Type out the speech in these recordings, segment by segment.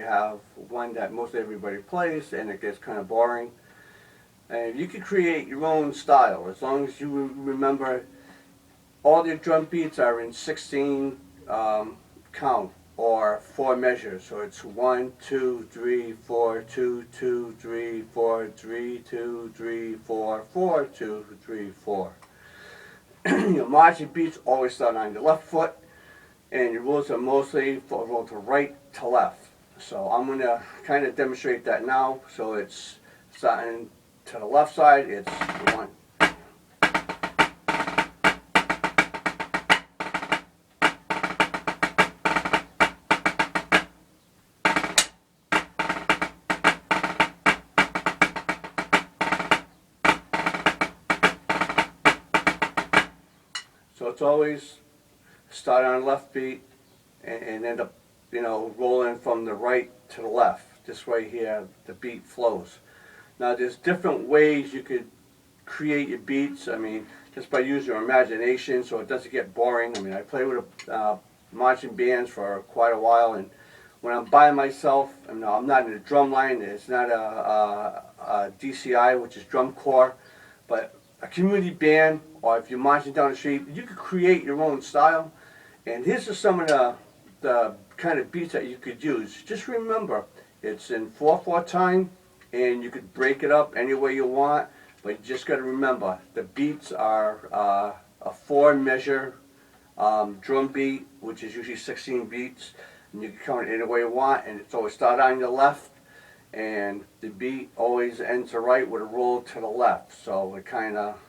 have one that most everybody plays and it gets kind of boring. And you can create your own style as long as you remember all your drum beats are in 16 count or 4 measures. So it's 1, 2, 3, 4, 2, 2, 3, 4, 3, 2, 3, 4, 4, 2, 3, 4. Your marching beats always start on your left foot, and your rules are mostly for roll to right to left. So I'm going to kind of demonstrate that now. So it's starting to the left side, it's 1. So it's always start on the left beat and end up, rolling from the right to the left. This way here, the beat flows. Now there's different ways you could create your beats. I mean, just by using your imagination so it doesn't get boring. I mean, I play with marching bands for quite a while, and when I'm by myself, I'm not in a drum line. It's not a DCI, which is drum corps, but a community band, or if you're marching down the street, you could create your own style. And here's just some of the kind of beats that you could use. Just remember, it's in 4/4 time, and you could break it up any way you want, but you just got to remember, the beats are a 4-measure drum beat, which is usually 16 beats, and you can count it any way you want, and it's always start on your left, and the beat always ends to right with a roll to the left. So it kind of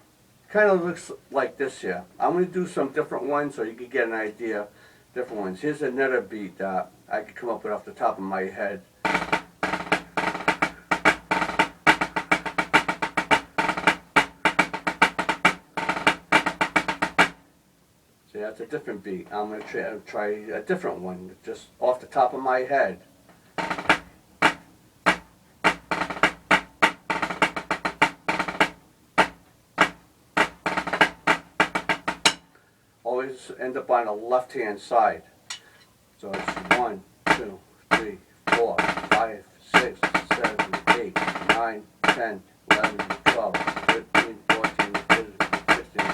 looks like this here. I'm going to do some different ones so you can get an idea. Different ones. Here's another beat that I could come up with off the top of my head. See, that's a different beat. I'm going to try a different one, just off the top of my head. Always end up on the left-hand side. So it's 1, 2, 3, 4, 5, 6, 7, 8, 9, 10, 11, 12, 13, 14, 15, 16.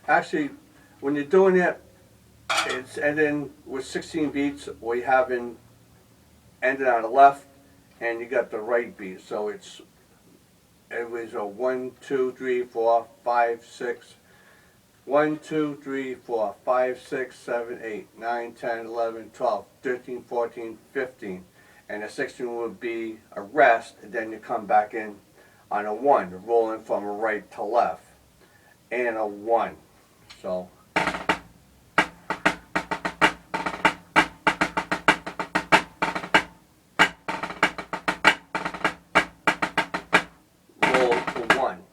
Actually, when you're doing it, it's ending with 16 beats. We haven't ended on the left, and you got the right beat. So it was a 1, 2, 3, 4, 5, 6. 1, 2, 3, 4, 5, 6, 7, 8, 9, 10, 11, 12, 13, 14, 15. And the 16 would be a rest, and then you come back in on a 1, rolling from right to left, and a 1. So roll to 1.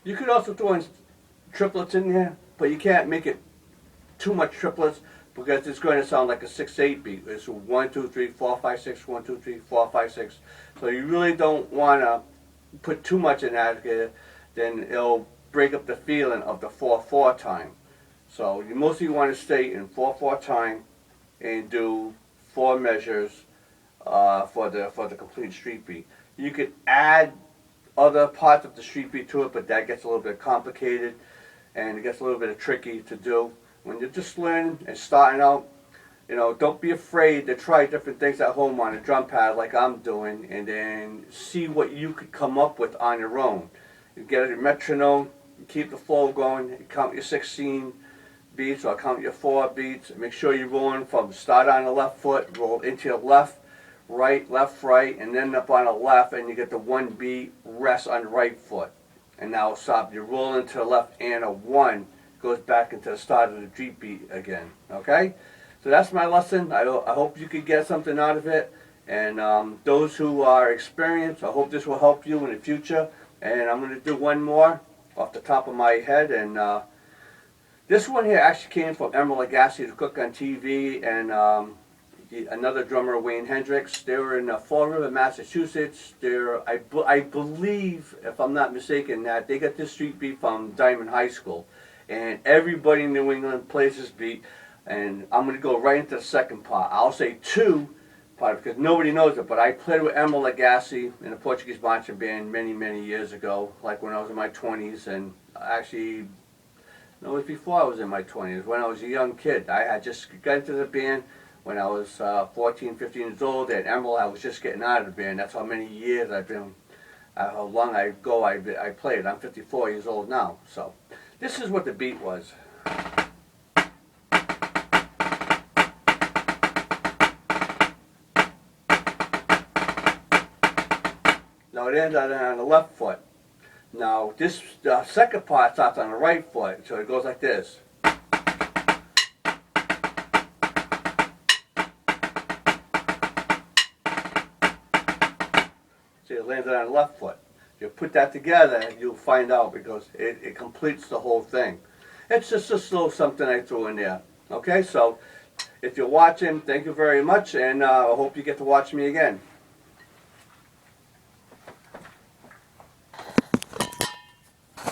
You could also throw in triplets in here, but you can't make it too much triplets because it's going to sound like a 6/8 beat. It's 1, 2, 3, 4, 5, 6, 1, 2, 3, 4, 5, 6. So you really don't want to put too much in that, then it'll break up the feeling of the 4/4 time. So you mostly want to stay in 4/4 time and do 4 measures for the complete street beat. You could add other parts of the street beat to it, but that gets a little bit complicated and it gets a little bit tricky to do. When you're just learning and starting out, don't be afraid to try different things at home on a drum pad like I'm doing, and then see what you could come up with on your own. You get a metronome, you keep the flow going, you count your 16 beats, or count your 4 beats. Make sure you're rolling from start on the left foot, roll into your left, right, and then up on the left, and you get the 1 beat, rest on the right foot. And now stop. You're rolling to the left, and a 1 goes back into the start of the G beat again. Okay? So that's my lesson. I hope you could get something out of it. And those who are experienced, I hope this will help you in the future. And I'm going to do one more off the top of my head. And this one here actually came from Emeril Lagasse, the Cook on TV, and another drummer, Wayne Hendricks. They were in Fall River, Massachusetts. I believe, if I'm not mistaken, that they got this street beat from Diamond High School. And everybody in New England plays this beat. And I'm going to go right into the second part. I'll say 2 part because nobody knows it, but I played with Emeril Lagasse in a Portuguese marching band many, many years ago, like when I was in my 20s, and actually, no, it was before I was in my 20s, when I was a young kid. I had just got into the band when I was 14, 15 years old, and Emeril, I was just getting out of the band. That's how many years I've been, how long I played. I'm 54 years old now, so this is what the beat was. Now it ends on the left foot. Now this second part starts on the right foot, so it goes like this. See, it lands on the left foot. If you put that together, you'll find out because it completes the whole thing. It's just a little something I threw in there. Okay, so if you're watching, thank you very much, and I hope you get to watch me again.